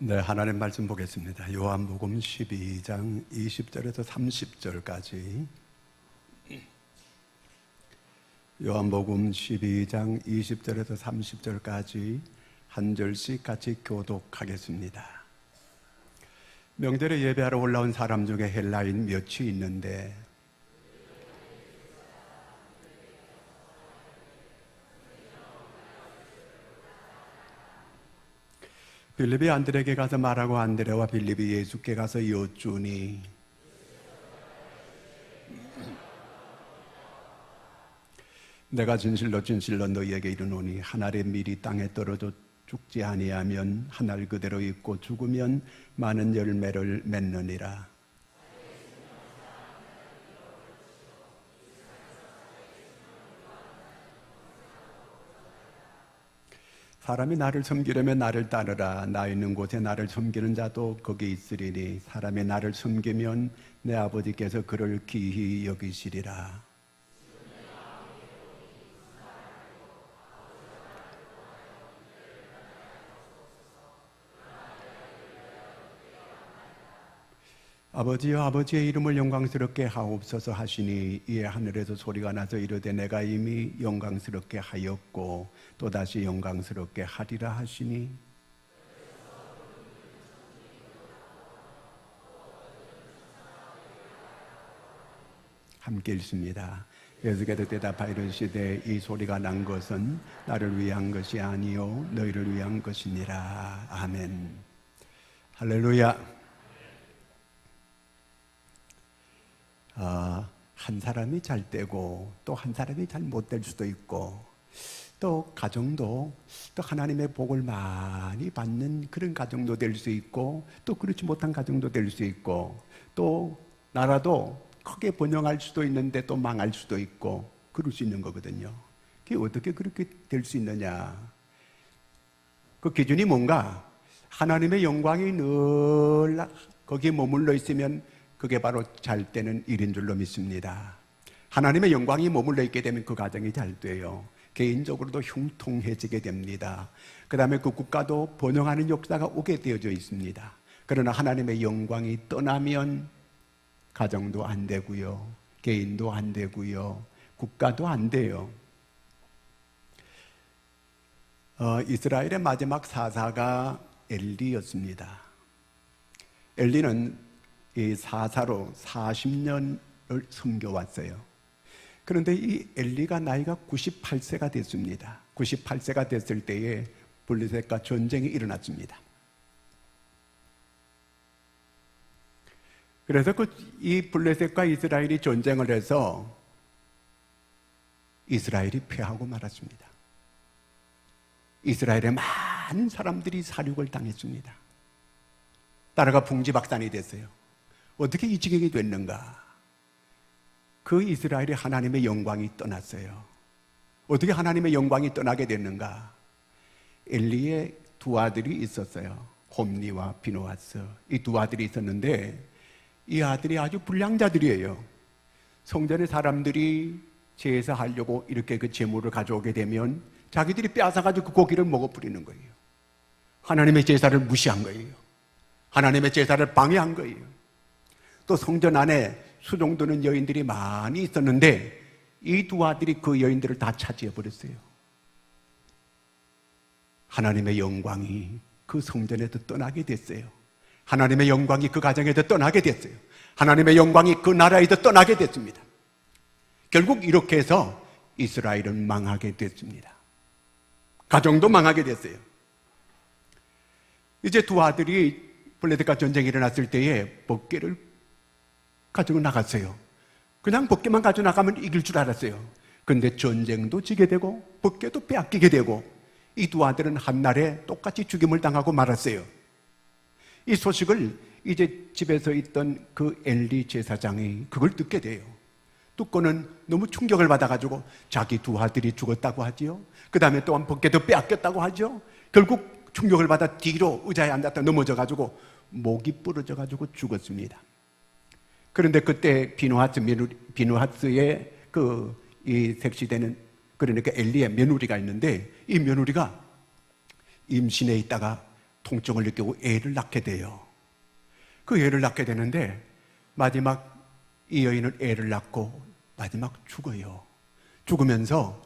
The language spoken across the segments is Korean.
네, 하나님 말씀 보겠습니다. 요한복음 12장 20절에서 30절까지. 요한복음 12장 20절에서 30절까지 한 절씩 같이 교독하겠습니다. 명절에 예배하러 올라온 사람 중에 헬라인 몇이 있는데 빌립이 안드레에게 가서 말하고 안드레와 빌립이 예수께 가서 여쭈니 내가 진실로 진실로 너희에게 이르노니 한 알의 밀이 땅에 떨어져 죽지 아니하면 한 알 그대로 있고 죽으면 많은 열매를 맺느니라. 사람이 나를 섬기려면 나를 따르라. 나 있는 곳에 나를 섬기는 자도 거기 있으리니 사람이 나를 섬기면 내 아버지께서 그를 기히 여기시리라. 아버지여 아버지의 이름을 영광스럽게 하옵소서 하시니 이에 하늘에서 소리가 나서 이르되 내가 이미 영광스럽게 하였고 또다시 영광스럽게 하리라 하시니 함께 읽습니다. 예수께서 대답하여 이르시되 이 소리가 난 것은 나를 위한 것이 아니요 너희를 위한 것이니라. 아멘. 할렐루야. 한 사람이 잘 되고 또 한 사람이 잘 못 될 수도 있고 또 가정도 또 하나님의 복을 많이 받는 그런 가정도 될 수 있고 또 그렇지 못한 가정도 될 수 있고 또 나라도 크게 번영할 수도 있는데 또 망할 수도 있고 그럴 수 있는 거거든요. 그게 어떻게 그렇게 될 수 있느냐? 그 기준이 뭔가? 하나님의 영광이 늘 거기에 머물러 있으면 그게 바로 잘 되는 일인 줄로 믿습니다. 하나님의 영광이 머물러 있게 되면 그 가정이 잘 돼요. 개인적으로도 흉통해지게 됩니다. 그 다음에 그 국가도 번영하는 역사가 오게 되어져 있습니다. 그러나 하나님의 영광이 떠나면 가정도 안 되고요, 개인도 안 되고요, 국가도 안 돼요. 이스라엘의 마지막 사사가 엘리였습니다. 엘리는 이 사사로 40년을 섬겨왔어요. 그런데 이 엘리가 나이가 98세가 됐습니다. 98세가 됐을 때에 블레셋과 전쟁이 일어났습니다. 그래서 이 블레셋과 이스라엘이 전쟁을 해서 이스라엘이 패하고 말았습니다. 이스라엘의 많은 사람들이 사륙을 당했습니다. 나라가 풍지박산이 됐어요. 어떻게 이 지경이 됐는가? 그 이스라엘이 하나님의 영광이 떠났어요. 어떻게 하나님의 영광이 떠나게 됐는가? 엘리의 두 아들이 있었어요. 홈니와 비느하스. 이 두 아들이 있었는데 이 아들이 아주 불량자들이에요. 성전의 사람들이 제사하려고 이렇게 그 제물을 가져오게 되면 자기들이 빼앗아가지고 그 고기를 먹어 뿌리는 거예요. 하나님의 제사를 무시한 거예요. 하나님의 제사를 방해한 거예요. 또 성전 안에 수종드는 여인들이 많이 있었는데 이 두 아들이 그 여인들을 다 차지해 버렸어요. 하나님의 영광이 그 성전에도 떠나게 됐어요. 하나님의 영광이 그 가정에도 떠나게 됐어요. 하나님의 영광이 그 나라에도 떠나게 됐습니다. 결국 이렇게 해서 이스라엘은 망하게 됐습니다. 가정도 망하게 됐어요. 이제 두 아들이 블레셋과 전쟁이 일어났을 때에 법궤를 가지고 나갔어요. 그냥 법궤만 가지고 나가면 이길 줄 알았어요. 그런데 전쟁도 지게 되고 법궤도 빼앗기게 되고 이 두 아들은 한날에 똑같이 죽임을 당하고 말았어요. 이 소식을 이제 집에서 있던 그 엘리 제사장이 그걸 듣게 돼요. 듣고는 너무 충격을 받아가지고 자기 두 아들이 죽었다고 하지요. 그 다음에 또한 법궤도 빼앗겼다고 하죠. 결국 충격을 받아 뒤로 의자에 앉았다 넘어져가지고 목이 부러져가지고 죽었습니다. 그런데 그때 비느하스의 이 색시되는, 그러니까 엘리의 며느리가 있는데 이 며느리가 임신해 있다가 통증을 느끼고 애를 낳게 돼요. 그 애를 낳게 되는데 마지막 이 여인은 애를 낳고 마지막 죽어요. 죽으면서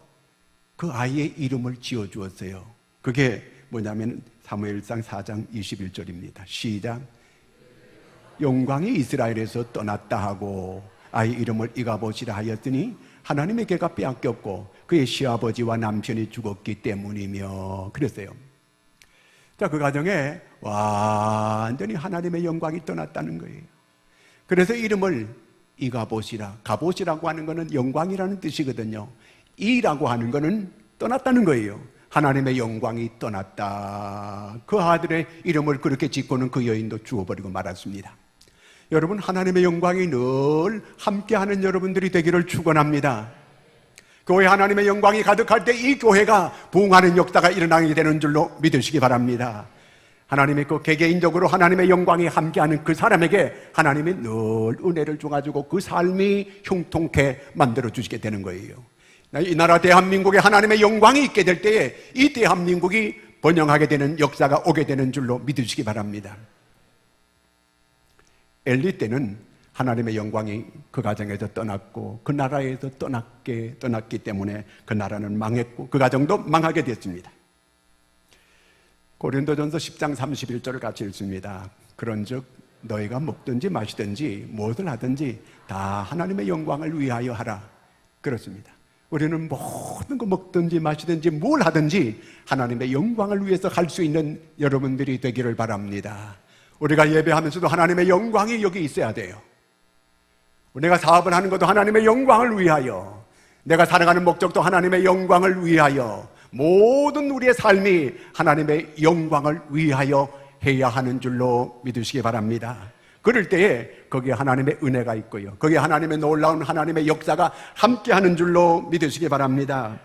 그 아이의 이름을 지어주었어요. 그게 뭐냐면 사무엘상 4장 21절입니다. 시작. 영광이 이스라엘에서 떠났다 하고 아이 이름을 이가봇이라 하였더니 하나님의 개가 빼앗겼고 그의 시아버지와 남편이 죽었기 때문이며 그랬어요. 자, 그 가정에 완전히 하나님의 영광이 떠났다는 거예요. 그래서 이름을 이가봇이라, 가봇이라고 하는 것은 영광이라는 뜻이거든요. 이라고 하는 것은 떠났다는 거예요. 하나님의 영광이 떠났다. 그 아들의 이름을 그렇게 짓고는 그 여인도 죽어버리고 말았습니다. 여러분, 하나님의 영광이 늘 함께하는 여러분들이 되기를 축원합니다. 교회 하나님의 영광이 가득할 때 이 교회가 부흥하는 역사가 일어나게 되는 줄로 믿으시기 바랍니다. 하나님의 그 개개인적으로 하나님의 영광이 함께하는 그 사람에게 하나님이 늘 은혜를 줘가지고 그 삶이 형통케 만들어 주시게 되는 거예요. 이 나라 대한민국에 하나님의 영광이 있게 될 때에 이 대한민국이 번영하게 되는 역사가 오게 되는 줄로 믿으시기 바랍니다. 엘리 때는 하나님의 영광이 그 가정에서 떠났고 그 나라에서 떠났기 때문에 그 나라는 망했고 그 가정도 망하게 됐습니다. 고린도전서 10장 31절을 같이 읽습니다. 그런즉 너희가 먹든지 마시든지 무엇을 하든지 다 하나님의 영광을 위하여 하라. 그렇습니다. 우리는 모든 거 먹든지 마시든지 뭘 하든지 하나님의 영광을 위해서 할 수 있는 여러분들이 되기를 바랍니다. 우리가 예배하면서도 하나님의 영광이 여기 있어야 돼요. 내가 사업을 하는 것도 하나님의 영광을 위하여, 내가 살아가는 목적도 하나님의 영광을 위하여, 모든 우리의 삶이 하나님의 영광을 위하여 해야 하는 줄로 믿으시기 바랍니다. 그럴 때에 거기에 하나님의 은혜가 있고요, 거기에 하나님의 놀라운 하나님의 역사가 함께하는 줄로 믿으시기 바랍니다.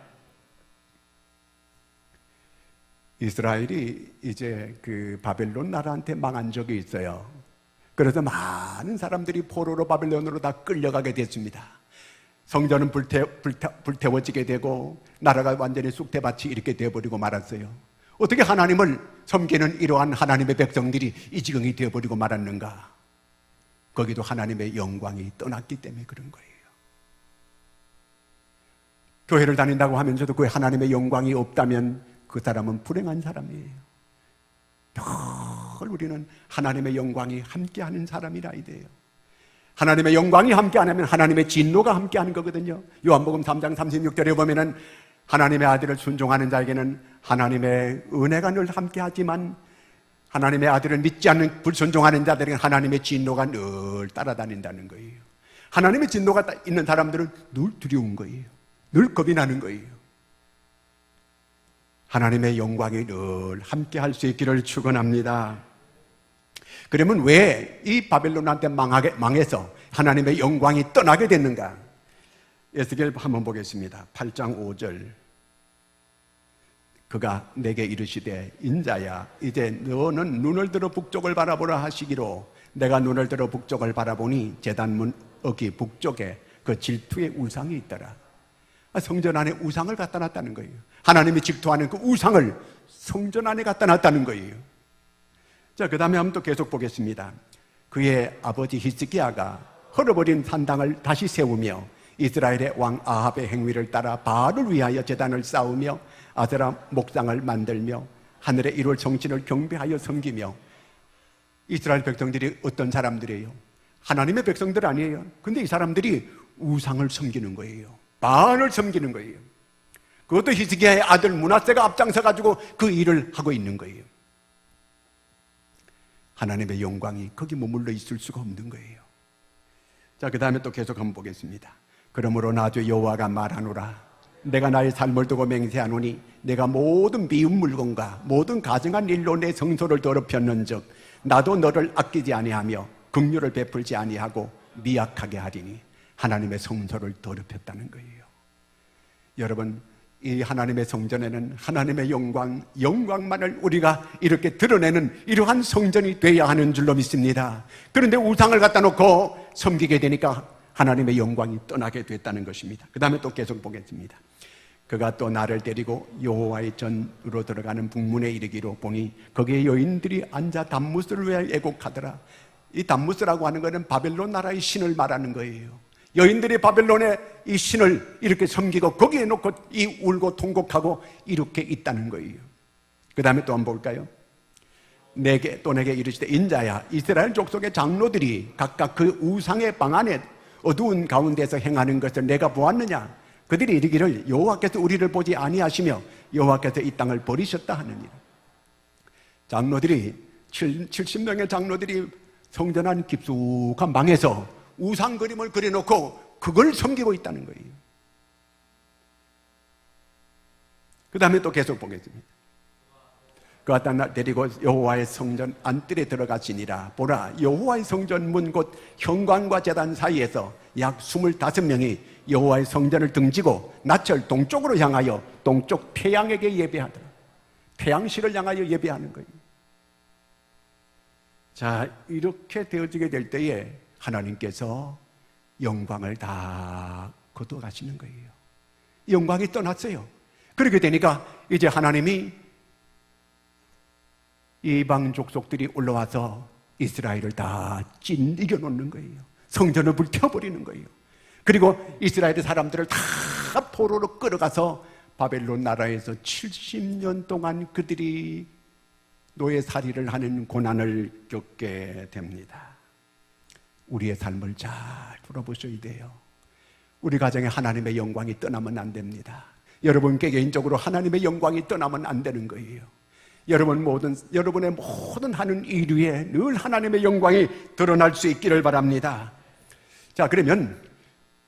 이스라엘이 이제 그 바벨론 나라한테 망한 적이 있어요. 그래서 많은 사람들이 포로로 바벨론으로 다 끌려가게 됐습니다. 성전은 불태워지게 되고 나라가 완전히 쑥대밭이 이렇게 되어버리고 말았어요. 어떻게 하나님을 섬기는 이러한 하나님의 백성들이 이 지경이 되어버리고 말았는가? 거기도 하나님의 영광이 떠났기 때문에 그런 거예요. 교회를 다닌다고 하면서도 그 하나님의 영광이 없다면 그 사람은 불행한 사람이에요. 늘 우리는 하나님의 영광이 함께하는 사람이라 이래요. 하나님의 영광이 함께 안 하면 하나님의 진노가 함께 하는 거거든요. 요한복음 3장 36절에 보면은 하나님의 아들을 순종하는 자에게는 하나님의 은혜가 늘 함께 하지만 하나님의 아들을 믿지 않는 불순종하는 자들에게는 하나님의 진노가 늘 따라다닌다는 거예요. 하나님의 진노가 있는 사람들은 늘 두려운 거예요. 늘 겁이 나는 거예요. 하나님의 영광이 늘 함께 할 수 있기를 축원합니다. 그러면 왜 이 바벨론한테 망해서 하나님의 영광이 떠나게 됐는가? 에스겔 한번 보겠습니다. 8장 5절. 그가 내게 이르시되 인자야 이제 너는 눈을 들어 북쪽을 바라보라 하시기로 내가 눈을 들어 북쪽을 바라보니 제단문 어기 북쪽에 그 질투의 우상이 있더라. 성전 안에 우상을 갖다 놨다는 거예요. 하나님이 질투하는 그 우상을 성전 안에 갖다 놨다는 거예요. 자, 그 다음에 한번 또 계속 보겠습니다. 그의 아버지 히스기야가 헐어버린 산당을 다시 세우며 이스라엘의 왕 아합의 행위를 따라 바알을 위하여 제단을 쌓으며 아세라 목상을 만들며 하늘의 일월 성신을 경배하여 섬기며. 이스라엘 백성들이 어떤 사람들이에요? 하나님의 백성들 아니에요. 근데 이 사람들이 우상을 섬기는 거예요. 바알을 섬기는 거예요. 그것도 히스기야의 아들 므낫세가 앞장서 가지고 그 일을 하고 있는 거예요. 하나님의 영광이 거기 머물러 있을 수가 없는 거예요. 자, 그 다음에 또 계속 한번 보겠습니다. 그러므로 나 주 여호와가 말하노라. 내가 나의 삶을 두고 맹세하노니 내가 모든 미운 물건과 모든 가증한 일로 내 성소를 더럽혔는즉 나도 너를 아끼지 아니하며 긍휼을 베풀지 아니하고 미약하게 하리니. 하나님의 성소를 더럽혔다는 거예요. 여러분, 이 하나님의 성전에는 하나님의 영광만을 우리가 이렇게 드러내는 이러한 성전이 되어야 하는 줄로 믿습니다. 그런데 우상을 갖다 놓고 섬기게 되니까 하나님의 영광이 떠나게 됐다는 것입니다. 그 다음에 또 계속 보겠습니다. 그가 또 나를 데리고 여호와의 전으로 들어가는 북문에 이르기로 보니 거기에 여인들이 앉아 담무스를 위하여 애곡하더라. 이 담무스라고 하는 것은 바벨론 나라의 신을 말하는 거예요. 여인들이 바벨론의 이 신을 이렇게 섬기고 거기에 놓고 이 울고 통곡하고 이렇게 있다는 거예요. 그 다음에 또 한번 볼까요? 내게 이르시되 인자야, 이스라엘 족속의 장로들이 각각 그 우상의 방 안에 어두운 가운데서 행하는 것을 내가 보았느냐? 그들이 이르기를 여호와께서 우리를 보지 아니하시며 여호와께서 이 땅을 버리셨다 하느니라. 장로들이 70명의 장로들이 성전 안 깊숙한 방에서 우상 그림을 그려놓고 그걸 섬기고 있다는 거예요. 그 다음에 또 계속 보겠습니다. 그가 날 데리고 여호와의 성전 안뜰에 들어가시니라. 보라, 여호와의 성전 문 곧 현관과 제단 사이에서 약 25명이 여호와의 성전을 등지고 낯을 동쪽으로 향하여 동쪽 태양에게 예배하더라. 태양신을 향하여 예배하는 거예요. 자, 이렇게 되어지게 될 때에 하나님께서 영광을 다 거둬가시는 거예요. 영광이 떠났어요. 그렇게 되니까 이제 하나님이 이방 족속들이 올라와서 이스라엘을 다 찐이겨 놓는 거예요. 성전을 불태워버리는 거예요. 그리고 이스라엘의 사람들을 다 포로로 끌어가서 바벨론 나라에서 70년 동안 그들이 노예살이를 하는 고난을 겪게 됩니다. 우리의 삶을 잘 돌아보셔야 돼요. 우리 가정에 하나님의 영광이 떠나면 안 됩니다. 여러분께 개인적으로 하나님의 영광이 떠나면 안 되는 거예요. 여러분의 모든 하는 일 위에 늘 하나님의 영광이 드러날 수 있기를 바랍니다. 자, 그러면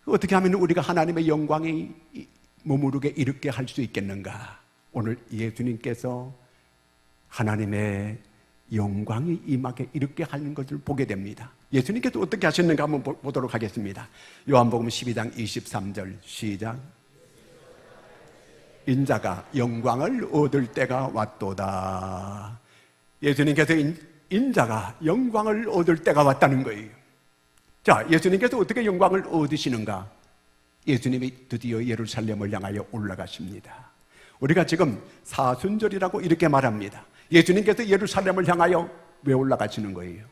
어떻게 하면 우리가 하나님의 영광이 머무르게 이렇게 할 수 있겠는가? 오늘 예수님께서 하나님의 영광이 임하게 이렇게 하는 것을 보게 됩니다. 예수님께서 어떻게 하셨는가 한번 보도록 하겠습니다. 요한복음 12장 23절 시작. 인자가 영광을 얻을 때가 왔도다. 예수님께서 인자가 영광을 얻을 때가 왔다는 거예요. 자, 예수님께서 어떻게 영광을 얻으시는가? 예수님이 드디어 예루살렘을 향하여 올라가십니다. 우리가 지금 사순절이라고 이렇게 말합니다. 예수님께서 예루살렘을 향하여 왜 올라가시는 거예요?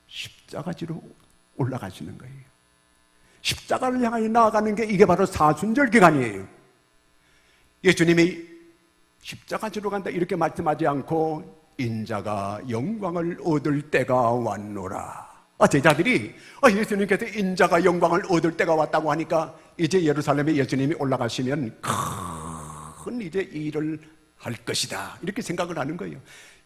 십자가지로 올라가시는 거예요. 십자가를 향하여 나아가는 게 이게 바로 사순절 기간이에요. 예수님이 십자가지로 간다 이렇게 말씀하지 않고 인자가 영광을 얻을 때가 왔노라. 제자들이 예수님께서 인자가 영광을 얻을 때가 왔다고 하니까 이제 예루살렘에 예수님이 올라가시면 큰 이제 일을 할 것이다 이렇게 생각을 하는 거예요.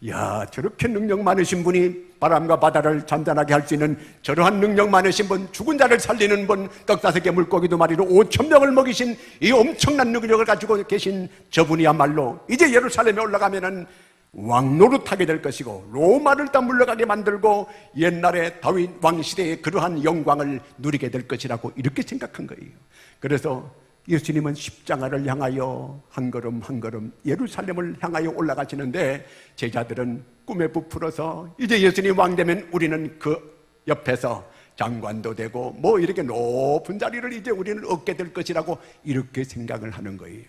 야, 저렇게 능력 많으신 분이 바람과 바다를 잔잔하게 할 수 있는 저러한 능력 많으신 분, 죽은 자를 살리는 분, 떡 5개 물고기 2마리로 5,000명을 먹이신 이 엄청난 능력을 가지고 계신 저분이야말로 이제 예루살렘에 올라가면은 왕노릇하게 될 것이고 로마를 다 물러가게 만들고 옛날에 다윗 왕 시대의 그러한 영광을 누리게 될 것이라고 이렇게 생각한 거예요. 그래서 예수님은 십자가를 향하여 한 걸음 한 걸음 예루살렘을 향하여 올라가시는데 제자들은 꿈에 부풀어서 이제 예수님 왕 되면 우리는 그 옆에서 장관도 되고 뭐 이렇게 높은 자리를 이제 우리는 얻게 될 것이라고 이렇게 생각을 하는 거예요.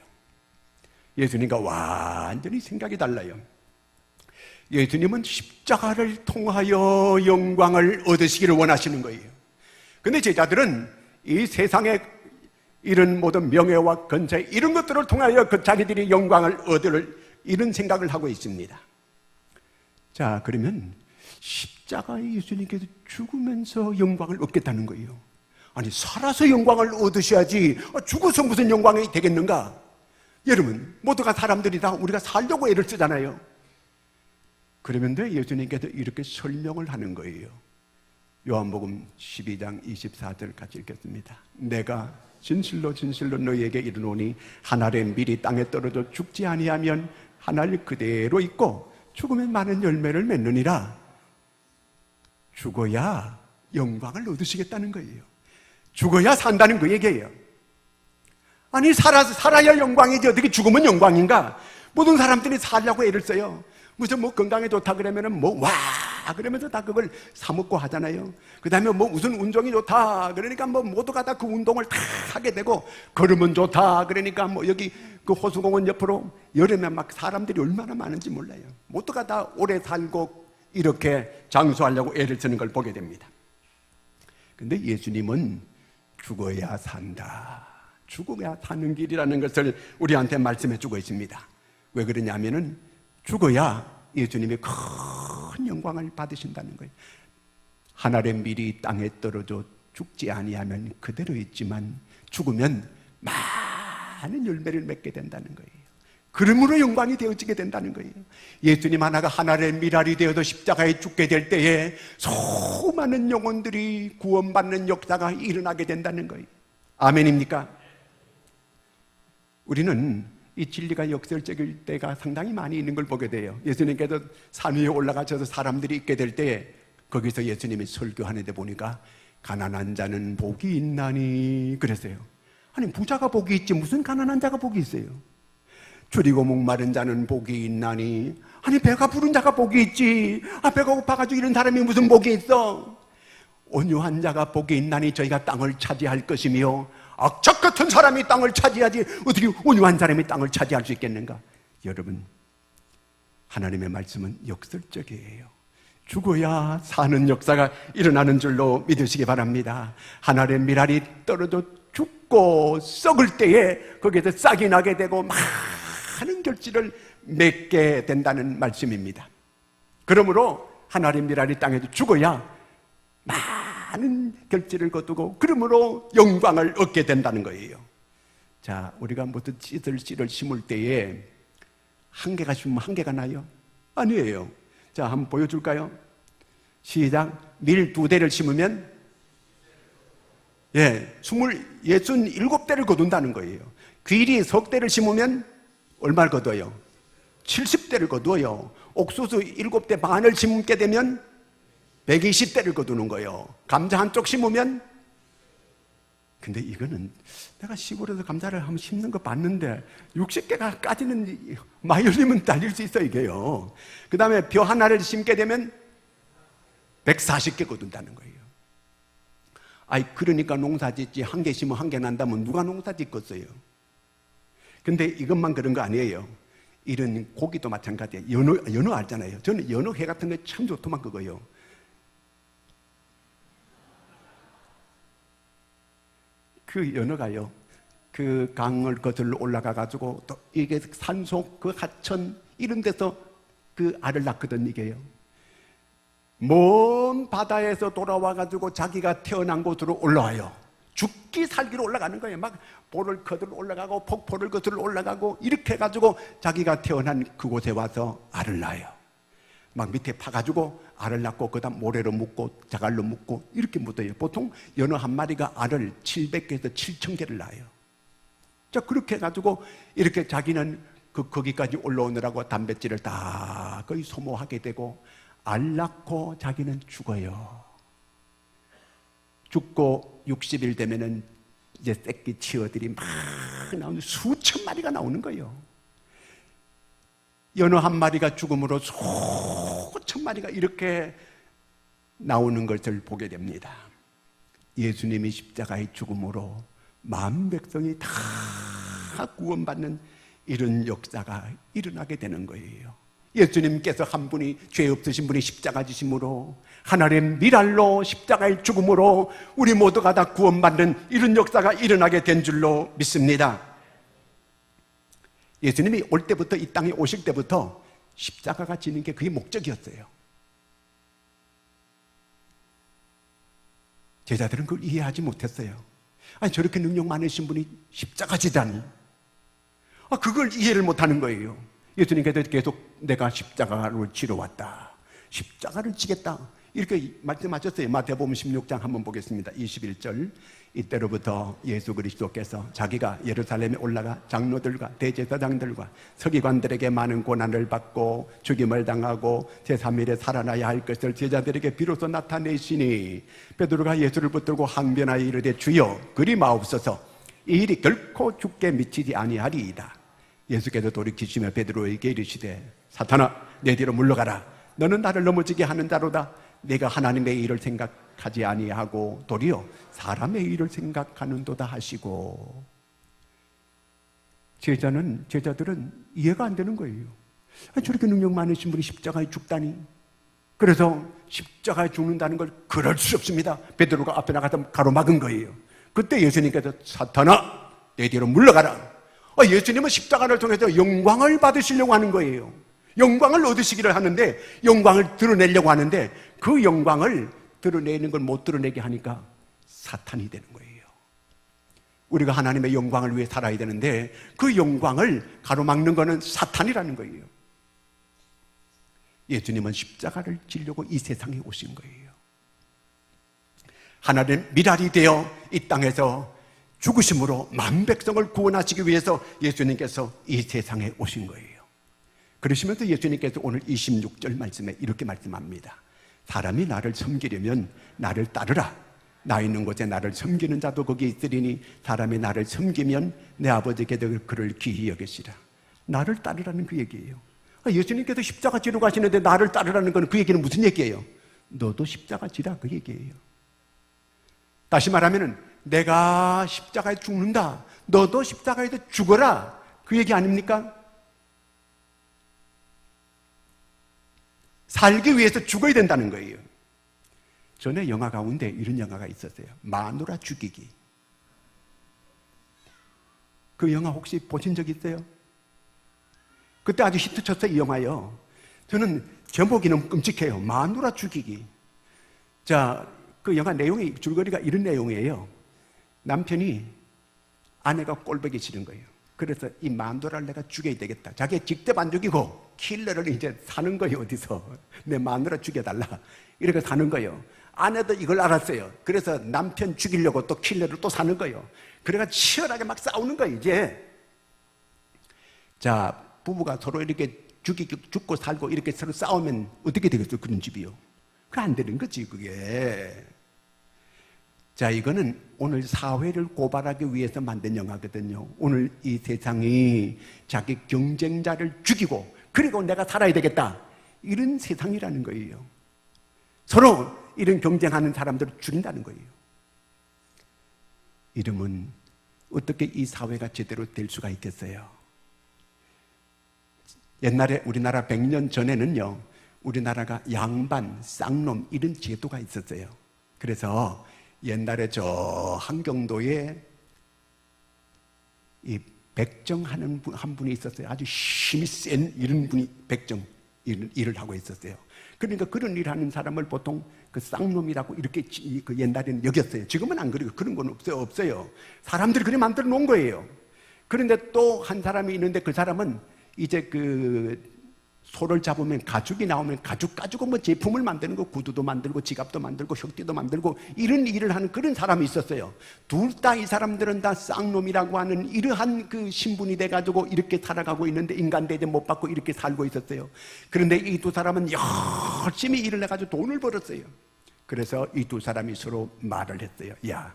예수님과 완전히 생각이 달라요. 예수님은 십자가를 통하여 영광을 얻으시기를 원하시는 거예요. 근데 제자들은 이 세상의 이런 모든 명예와 건재 이런 것들을 통하여 그 자기들이 영광을 얻을 이런 생각을 하고 있습니다. 자, 그러면 십자가에 예수님께서 죽으면서 영광을 얻겠다는 거예요. 아니, 살아서 영광을 얻으셔야지 죽어서 무슨 영광이 되겠는가? 여러분, 모두가 사람들이 다 우리가 살려고 애를 쓰잖아요. 그러면데 예수님께서 이렇게 설명을 하는 거예요. 요한복음 12장 24절 같이 읽겠습니다. 내가 진실로 진실로 너희에게 이르노니 한 알의 밀이 땅에 떨어져 죽지 아니하면 한 알 그대로 있고 죽으면 많은 열매를 맺느니라. 죽어야 영광을 얻으시겠다는 거예요. 죽어야 산다는 그 얘기예요. 아니, 살아야 영광이지 어떻게 죽으면 영광인가? 모든 사람들이 살려고 애를 써요. 무슨 건강에 좋다 그러면은 와 그러면서 다 그걸 사먹고 하잖아요. 그 다음에 뭐 무슨 운동이 좋다 그러니까 뭐 모두가 다 그 운동을 다 하게 되고, 걸으면 좋다 그러니까 뭐 여기 그 호수공원 옆으로 여름에 막 사람들이 얼마나 많은지 몰라요. 모두가 다 오래 살고 이렇게 장수하려고 애를 쓰는 걸 보게 됩니다. 근데 예수님은 죽어야 산다, 죽어야 사는 길이라는 것을 우리한테 말씀해 주고 있습니다. 왜 그러냐면은 죽어야 예수님의 큰 영광을 받으신다는 거예요. 하늘의 밀이 땅에 떨어져 죽지 아니하면 그대로 있지만 죽으면 많은 열매를 맺게 된다는 거예요. 그러므로 영광이 되어지게 된다는 거예요. 예수님 하나가 하늘의 밀알이 되어서 십자가에 죽게 될 때에 수많은 영혼들이 구원받는 역사가 일어나게 된다는 거예요. 아멘입니까? 우리는 이 진리가 역설적일 때가 상당히 많이 있는 걸 보게 돼요. 예수님께서 산 위에 올라가셔서 사람들이 있게 될 때에 거기서 예수님이 설교하는데 보니까 가난한 자는 복이 있나니 그랬어요. 아니 부자가 복이 있지 무슨 가난한 자가 복이 있어요? 줄이고 목마른 자는 복이 있나니, 아니 배가 부른 자가 복이 있지, 배가 고파가지고 이런 사람이 무슨 복이 있어? 온유한 자가 복이 있나니 저희가 땅을 차지할 것이며, 악착 같은 사람이 땅을 차지하지 어떻게 온유한 사람이 땅을 차지할 수 있겠는가? 여러분, 하나님의 말씀은 역설적이에요. 죽어야 사는 역사가 일어나는 줄로 믿으시기 바랍니다. 하늘의 밀알이 떨어져 죽고 썩을 때에 거기에서 싹이 나게 되고 많은 결실을 맺게 된다는 말씀입니다. 그러므로 하늘의 밀알이 땅에서 죽어야 많은 결실을 거두고 그러므로 영광을 얻게 된다는 거예요. 자, 우리가 무슨 씨를 심을 때에 한 개가 심으면 한 개가 나요? 아니에요. 자, 한번 보여줄까요? 시작. 밀 2대를 심으면 67대를 거둔다는 거예요. 귀리 3대를 심으면 얼마를 거둬요? 70대를 거둬요. 옥수수 7대 반을 심게 되면 120대를 거두는 거예요. 감자 한쪽 심으면, 근데 이거는 내가 시골에서 감자를 한번 심는 거 봤는데 60개까지는 마이올리면 달릴 수 있어 이게요. 그 다음에 벼 하나를 심게 되면 140개 거둔다는 거예요. 그러니까 농사 짓지 한 개 심으면 한 개 난다면 누가 농사 짓겠어요? 근데 이것만 그런 거 아니에요. 이런 고기도 마찬가지예요. 연어 알잖아요. 저는 연어회 같은 거 참 좋더만 그거요. 그 연어가요, 그 강을 거슬러 올라가가지고 또 이게 산속 그 하천 이런 데서 그 알을 낳거든 이게요. 먼 바다에서 돌아와가지고 자기가 태어난 곳으로 올라와요. 죽기 살기로 올라가는 거예요. 막 볼을 거슬러 올라가고 폭포를 거슬러 올라가고 이렇게 해가지고 자기가 태어난 그곳에 와서 알을 낳아요. 막 밑에 파가지고 알을 낳고 그 다음 모래로 묶고 자갈로 묶고 이렇게 묻어요. 보통 연어 한 마리가 알을 700개에서 7000개를 낳아요. 자, 그렇게 해가지고 이렇게 자기는 거기까지 올라오느라고 단백질을 다 거의 소모하게 되고 알 낳고 자기는 죽어요. 죽고 60일 되면은 이제 새끼 치어들이 막 나오는 수천 마리가 나오는 거예요. 연어 한 마리가 죽음으로 수천 마리가 이렇게 나오는 것을 보게 됩니다. 예수님이 십자가의 죽음으로 만 백성이 다 구원받는 이런 역사가 일어나게 되는 거예요. 예수님께서 한 분이 죄 없으신 분이 십자가 지심으로 하늘의 밀알로 십자가의 죽음으로 우리 모두가 다 구원받는 이런 역사가 일어나게 된 줄로 믿습니다. 예수님이 올 때부터 이 땅에 오실 때부터 십자가가 지는 게 그게 목적이었어요. 제자들은 그걸 이해하지 못했어요. 저렇게 능력 많으신 분이 십자가 지다니. 그걸 이해를 못하는 거예요. 예수님께서 계속 내가 십자가를 지러 왔다, 십자가를 지겠다 이렇게 말씀하셨어요. 마태복음 16장 한번 보겠습니다. 21절. 이때로부터 예수 그리스도께서 자기가 예루살렘에 올라가 장로들과 대제사장들과 서기관들에게 많은 고난을 받고 죽임을 당하고 제3일에 살아나야 할 것을 제자들에게 비로소 나타내시니 베드로가 예수를 붙들고 항변하여 이르되 주여 그리 마옵소서 이 일이 결코 죽게 미치지 아니하리이다. 예수께서 돌이키시며 베드로에게 이르시되 사탄아 내 뒤로 물러가라. 너는 나를 넘어지게 하는 자로다. 내가 하나님의 일을 생각하지 아니하고 도리어 사람의 일을 생각하는도다 하시고. 제자들은 이해가 안 되는 거예요. 저렇게 능력 많으신 분이 십자가에 죽다니. 그래서 십자가에 죽는다는 걸 그럴 수 없습니다. 베드로가 앞에 나가서 가로막은 거예요. 그때 예수님께서 사탄아 내 뒤로 물러가라. 예수님은 십자가를 통해서 영광을 받으시려고 하는 거예요. 영광을 얻으시기를 하는데, 영광을 드러내려고 하는데, 그 영광을 드러내는 걸 못 드러내게 하니까 사탄이 되는 거예요. 우리가 하나님의 영광을 위해 살아야 되는데 그 영광을 가로막는 것은 사탄이라는 거예요. 예수님은 십자가를 지려고 이 세상에 오신 거예요. 하나님 미랄이 되어 이 땅에서 죽으심으로 만 백성을 구원하시기 위해서 예수님께서 이 세상에 오신 거예요. 그러시면서 예수님께서 오늘 26절 말씀에 이렇게 말씀합니다. 사람이 나를 섬기려면 나를 따르라. 나 있는 곳에 나를 섬기는 자도 거기 있으리니 사람이 나를 섬기면 내 아버지께도 그를 귀히 여기시라. 나를 따르라는 그 얘기예요. 예수님께서 십자가 지러 가시는데 나를 따르라는 건 그 얘기는 무슨 얘기예요? 너도 십자가 지라 그 얘기예요. 다시 말하면 내가 십자가에 죽는다, 너도 십자가에서 죽어라, 그 얘기 아닙니까? 살기 위해서 죽어야 된다는 거예요. 전에 영화 가운데 이런 영화가 있었어요. 마누라 죽이기. 그 영화 혹시 보신 적 있어요? 그때 아주 히트쳤어요, 이 영화요. 저는 제목이 너무 끔찍해요. 마누라 죽이기. 자, 그 영화 내용이, 줄거리가 이런 내용이에요. 남편이 아내가 꼴보기 싫은 거예요. 그래서 이 마누라를 내가 죽여야 되겠다. 자기가 직접 안 죽이고 킬러를 이제 사는 거예요. 어디서 내 마누라 죽여달라 이렇게 사는 거예요. 아내도 이걸 알았어요. 그래서 남편 죽이려고 또 킬러를 또 사는 거예요. 그래가 치열하게 막 싸우는 거예요. 이제 자, 부부가 서로 이렇게 죽고 살고 이렇게 서로 싸우면 어떻게 되겠어요? 그런 집이요. 그게 안 되는 거지 그게. 자, 이거는 오늘 사회를 고발하기 위해서 만든 영화거든요. 오늘 이 세상이 자기 경쟁자를 죽이고 그리고 내가 살아야 되겠다, 이런 세상이라는 거예요. 서로 이런 경쟁하는 사람들을 죽인다는 거예요. 이러면 어떻게 이 사회가 제대로 될 수가 있겠어요? 옛날에 우리나라 100년 전에는요, 우리나라가 양반, 쌍놈 이런 제도가 있었어요. 그래서 옛날에 저 한경도에 이 백정하는 한 분이 있었어요. 아주 힘이 센 이런 분이 백정 일을 하고 있었어요. 그러니까 그런 일 하는 사람을 보통 그 쌍놈이라고 이렇게 그 옛날에는 여겼어요. 지금은 안 그래요. 그런 건 없어요. 사람들이 그렇게 만들어 놓은 거예요. 그런데 또 한 사람이 있는데 그 사람은 이제 그 소를 잡으면 가죽이 나오면 가죽 가지고 뭐 제품을 만드는 거, 구두도 만들고 지갑도 만들고 혁띠도 만들고 이런 일을 하는 그런 사람이 있었어요. 둘 다 이 사람들은 다 쌍놈이라고 하는 이러한 그 신분이 돼가지고 이렇게 살아가고 있는데 인간 대접 못 받고 이렇게 살고 있었어요. 그런데 이 두 사람은 열심히 일을 해가지고 돈을 벌었어요. 그래서 이 두 사람이 서로 말을 했어요. 야,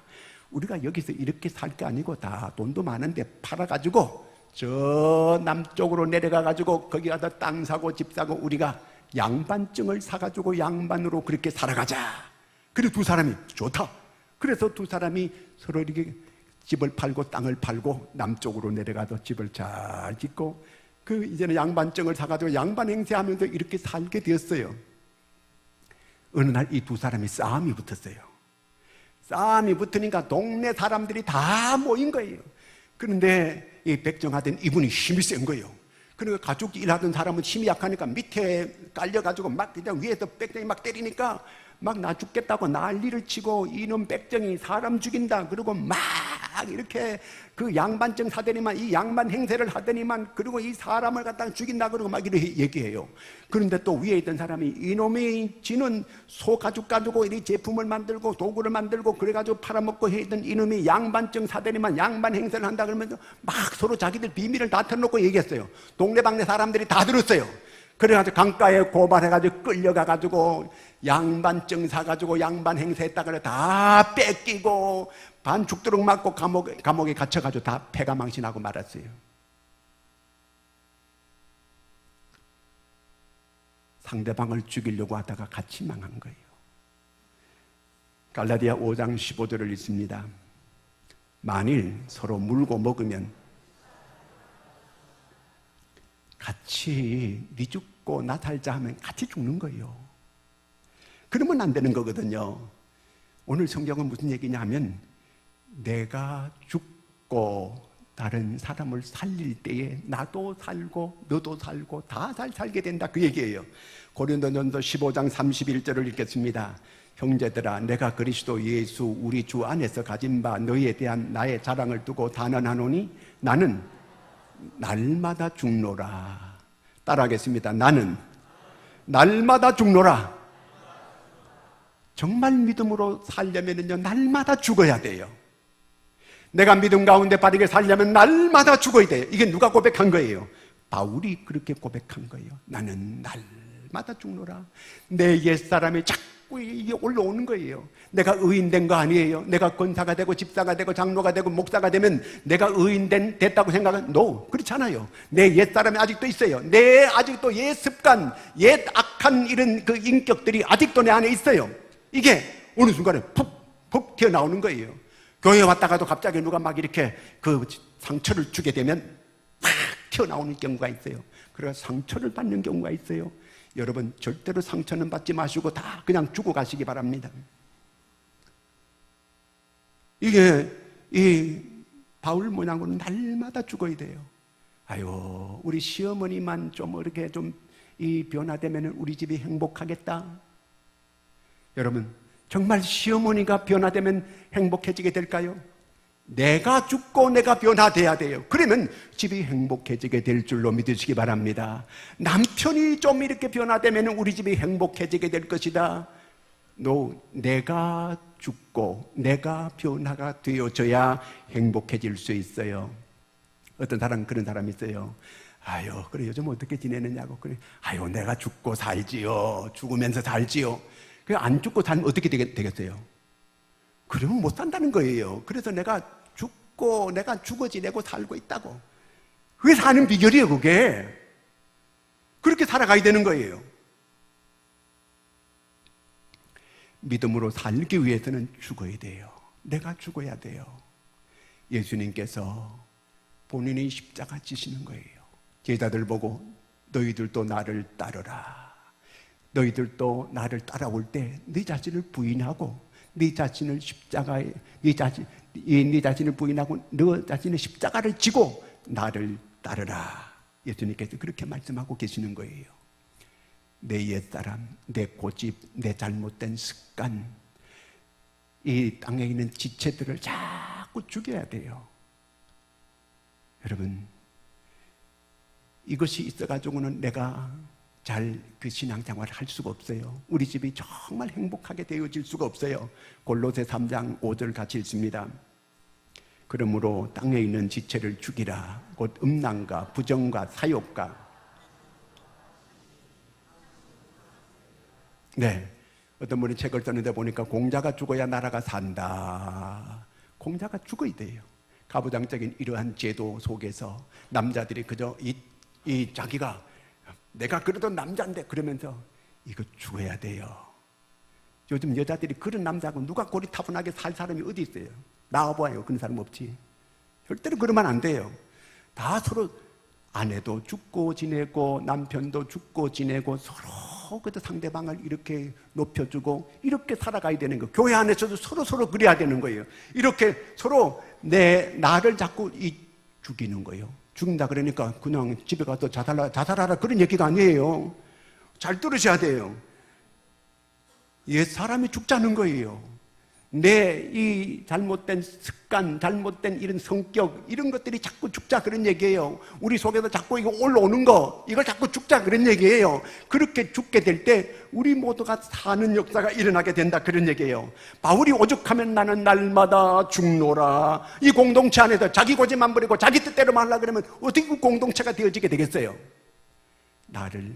우리가 여기서 이렇게 살 게 아니고 다 돈도 많은데 팔아가지고 저 남쪽으로 내려가가지고 거기 가서 땅 사고 집 사고 우리가 양반증을 사가지고 양반으로 그렇게 살아가자. 그리고 두 사람이 좋다. 그래서 두 사람이 서로 이렇게 집을 팔고 땅을 팔고 남쪽으로 내려가서 집을 잘 짓고 그 이제는 양반증을 사가지고 양반 행세하면서 이렇게 살게 되었어요. 어느 날 이 두 사람이 싸움이 붙었어요. 싸움이 붙으니까 동네 사람들이 다 모인 거예요. 그런데 이 백정하던 이분이 힘이 센 거예요. 그러니까 가죽 일하던 사람은 힘이 약하니까 밑에 깔려가지고 막 그냥 위에서 백정이 막 때리니까 막 나 죽겠다고 난리를 치고 이놈 백정이 사람 죽인다 그러고 막 이렇게 그 양반증 사더니만 이 양반 행세를 하더니만 그리고 이 사람을 갖다가 죽인다 그러고 막 이렇게 얘기해요. 그런데 또 위에 있던 사람이 이놈이 지는 소 가죽 가지고 이 제품을 만들고 도구를 만들고 그래가지고 팔아먹고 했던 이놈이 양반증 사더니만 양반 행세를 한다 그러면서 막 서로 자기들 비밀을 다 털어놓고 얘기했어요. 동네방네 사람들이 다 들었어요. 그래가지고 강가에 고발해가지고 끌려가가지고 양반증 사가지고 양반 행세했다 그래 다 뺏기고 반 죽도록 맞고 감옥에 갇혀가지고 다 폐가 망신하고 말았어요. 상대방을 죽이려고 하다가 같이 망한 거예요. 갈라디아 5장 15절을 읽습니다. 만일 서로 물고 먹으면 같이 네 죽고 나 살자 하면 같이 죽는 거예요. 그러면 안 되는 거거든요. 오늘 성경은 무슨 얘기냐 하면 내가 죽고 다른 사람을 살릴 때에 나도 살고 너도 살고 다 살게 된다, 그 얘기예요. 고린도전서 15장 31절을 읽겠습니다. 형제들아, 내가 그리스도 예수 우리 주 안에서 가진 바 너희에 대한 나의 자랑을 두고 단언하노니 나는 날마다 죽노라. 따라하겠습니다. 나는 날마다 죽노라. 정말 믿음으로 살려면요 날마다 죽어야 돼요. 내가 믿음 가운데 바르게 살려면 날마다 죽어야 돼요. 이게 누가 고백한 거예요? 바울이 그렇게 고백한 거예요. 나는 날마다 죽노라. 내 옛사람이 자꾸 이게 올라오는 거예요. 내가 의인된 거 아니에요. 내가 권사가 되고 집사가 되고 장로가 되고 목사가 되면 내가 됐다고 생각은 no, 그렇지 않아요. 내 옛사람이 아직도 있어요. 내 아직도 옛 습관, 옛 악한 이런 그 인격들이 아직도 내 안에 있어요. 이게 어느 순간에 푹 튀어나오는 거예요. 교회 왔다가도 갑자기 누가 막 이렇게 그 상처를 주게 되면 팍 튀어나오는 경우가 있어요. 그래서 상처를 받는 경우가 있어요. 여러분 절대로 상처는 받지 마시고 다 그냥 주고 가시기 바랍니다. 이게 이 바울 모양으로 날마다 죽어야 돼요. 아유, 우리 시어머니만 좀 이렇게 좀 이 변화되면 우리 집이 행복하겠다. 여러분 정말 시어머니가 변화되면 행복해지게 될까요? 내가 죽고 내가 변화돼야 돼요. 그러면 집이 행복해지게 될 줄로 믿으시기 바랍니다. 남편이 좀 이렇게 변화되면 우리 집이 행복해지게 될 것이다. 내가 죽고 내가 변화가 되어져야 행복해질 수 있어요. 어떤 사람 그런 사람이 있어요. 아유, 그래 요즘 어떻게 지내느냐고. 그래, 아유, 내가 죽고 살지요. 죽으면서 살지요. 안 죽고 살면 어떻게 되겠어요? 그러면 못 산다는 거예요. 그래서 내가 죽고 내가 죽어 지내고 살고 있다고. 그게 사는 비결이에요. 그게 그렇게 살아가야 되는 거예요. 믿음으로 살기 위해서는 죽어야 돼요. 내가 죽어야 돼요. 예수님께서 본인이 십자가 지시는 거예요. 제자들 보고 너희들도 나를 따르라. 너희들도 나를 따라올 때 네 자신을 부인하고 네 자신을 십자가에 네 자신을 부인하고 너 자신의 십자가를 지고 나를 따르라. 예수님께서 그렇게 말씀하고 계시는 거예요. 내 옛사람, 내 고집, 내 잘못된 습관, 이 땅에 있는 지체들을 자꾸 죽여야 돼요. 여러분, 이것이 있어가지고는 내가 잘 그 신앙생활을 할 수가 없어요. 우리 집이 정말 행복하게 되어질 수가 없어요. 골로새 3장 5절 같이 읽습니다. 그러므로 땅에 있는 지체를 죽이라. 곧 음란과 부정과 사욕과. 네, 어떤 분이 책을 썼는데 보니까 공자가 죽어야 나라가 산다. 공자가 죽어야 돼요. 가부장적인 이러한 제도 속에서 남자들이 그저 이 자기가 내가 그래도 남자인데 그러면서 이거 죽어야 돼요. 요즘 여자들이 그런 남자하고 누가 고리타분하게 살 사람이 어디 있어요? 나와봐요. 그런 사람 없지. 절대로 그러면 안 돼요. 다 서로 아내도 죽고 지내고 남편도 죽고 지내고 서로 그 상대방을 이렇게 높여주고 이렇게 살아가야 되는 거예요. 교회 안에서도 서로 그래야 되는 거예요. 이렇게 서로 나를 자꾸 죽이는 거예요. 죽인다 그러니까 그냥 집에 가서 자살하라 그런 얘기가 아니에요. 잘 들으셔야 돼요. 옛 사람이 죽자는 거예요. 내 이 잘못된 습관, 잘못된 이런 성격, 이런 것들이 자꾸 죽자 그런 얘기예요. 우리 속에서 자꾸 이거 올라오는 거, 이걸 자꾸 죽자 그런 얘기예요. 그렇게 죽게 될 때 우리 모두가 사는 역사가 일어나게 된다 그런 얘기예요. 바울이 오죽하면 나는 날마다 죽노라. 이 공동체 안에서 자기 고집만 부리고 자기 뜻대로만 하려고 그러면 어떻게 그 공동체가 되어지게 되겠어요? 나를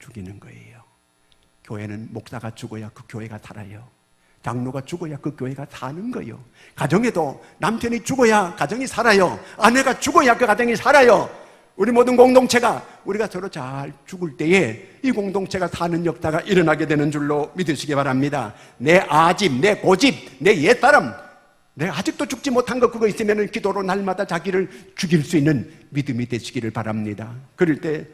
죽이는 거예요. 교회는 목사가 죽어야 그 교회가 살아요. 장로가 죽어야 그 교회가 사는 거예요. 가정에도 남편이 죽어야 가정이 살아요. 아내가 죽어야 그 가정이 살아요. 우리 모든 공동체가 우리가 서로 잘 죽을 때에 이 공동체가 사는 역사가 일어나게 되는 줄로 믿으시기 바랍니다. 내 아집, 내 고집, 내 옛사람, 내가 아직도 죽지 못한 것 그거 있으면 기도로 날마다 자기를 죽일 수 있는 믿음이 되시기를 바랍니다. 그럴 때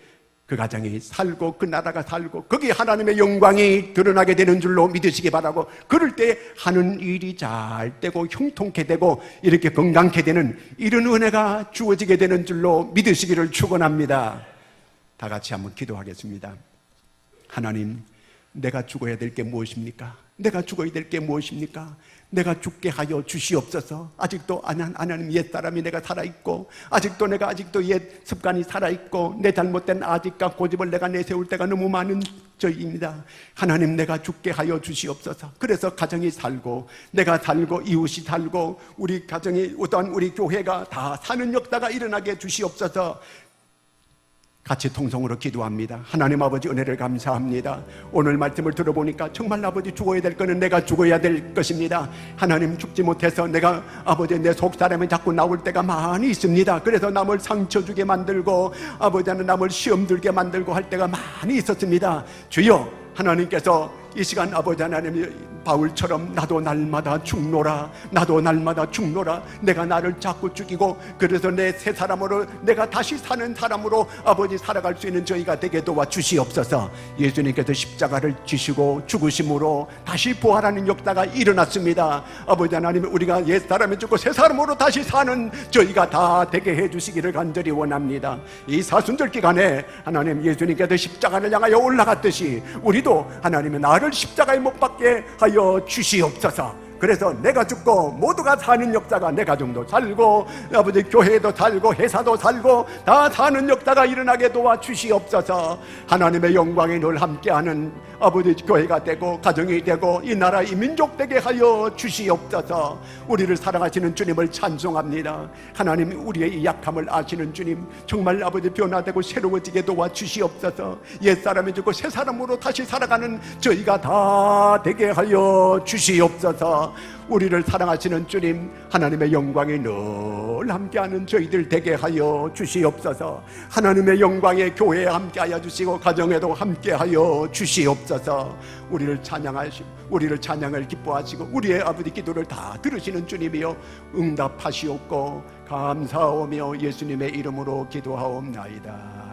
그 가정이 살고 그 나라가 살고 거기 하나님의 영광이 드러나게 되는 줄로 믿으시기 바라고, 그럴 때 하는 일이 잘 되고 형통케 되고 이렇게 건강케 되는 이런 은혜가 주어지게 되는 줄로 믿으시기를 축원합니다. 다 같이 한번 기도하겠습니다. 하나님, 내가 죽어야 될 게 무엇입니까? 내가 죽어야 될 게 무엇입니까? 내가 죽게 하여 주시옵소서. 아직도 하나님 옛사람이 내가 살아있고 아직도 내가 옛 습관이 살아있고 내 잘못된 아직과 고집을 내가 내세울 때가 너무 많은 저입니다. 하나님, 내가 죽게 하여 주시옵소서. 그래서 가정이 살고 내가 살고 이웃이 살고 우리 가정이 어떠한 우리 교회가 다 사는 역사가 일어나게 주시옵소서. 같이 통성으로 기도합니다. 하나님 아버지, 은혜를 감사합니다. 오늘 말씀을 들어보니까 정말 아버지, 죽어야 될 거는 내가 죽어야 될 것입니다. 하나님, 죽지 못해서 내가 아버지 내 속사람이 자꾸 나올 때가 많이 있습니다. 그래서 남을 상처 주게 만들고 아버지는 남을 시험 들게 만들고 할 때가 많이 있었습니다. 주여, 하나님께서 이 시간 아버지 하나님이 바울처럼 나도 날마다 죽노라, 나도 날마다 죽노라, 내가 나를 자꾸 죽이고 그래서 내 새 사람으로 내가 다시 사는 사람으로 아버지 살아갈 수 있는 저희가 되게 도와주시옵소서. 예수님께서 십자가를 지시고 죽으심으로 다시 부활하는 역사가 일어났습니다. 아버지 하나님, 우리가 옛 사람이 죽고 새 사람으로 다시 사는 저희가 다 되게 해주시기를 간절히 원합니다. 이 사순절 기간에 하나님, 예수님께서 십자가를 향하여 올라갔듯이 우리도 하나님의 나를 십자가에 못 박게 하여 주시옵소서. 그래서 내가 죽고 모두가 사는 역사가 내 가정도 살고 아버지 교회도 살고 회사도 살고 다 사는 역사가 일어나게 도와주시옵소서. 하나님의 영광이 늘 함께하는 아버지 교회가 되고 가정이 되고 이 나라 이 민족 되게 하여 주시옵소서. 우리를 사랑하시는 주님을 찬송합니다. 하나님, 우리의 이 약함을 아시는 주님, 정말 아버지 변화되고 새로워지게 도와주시옵소서. 옛사람이 죽고 새사람으로 다시 살아가는 저희가 다 되게 하여 주시옵소서. 우리를 사랑하시는 주님, 하나님의 영광이 늘 함께하는 저희들 되게 하여 주시옵소서. 하나님의 영광의 교회에 함께하여 주시고 가정에도 함께하여 주시옵소서. 우리를 찬양을 기뻐하시고 우리의 아버지 기도를 다 들으시는 주님이여 응답하시옵고 감사하오며 예수님의 이름으로 기도하옵나이다.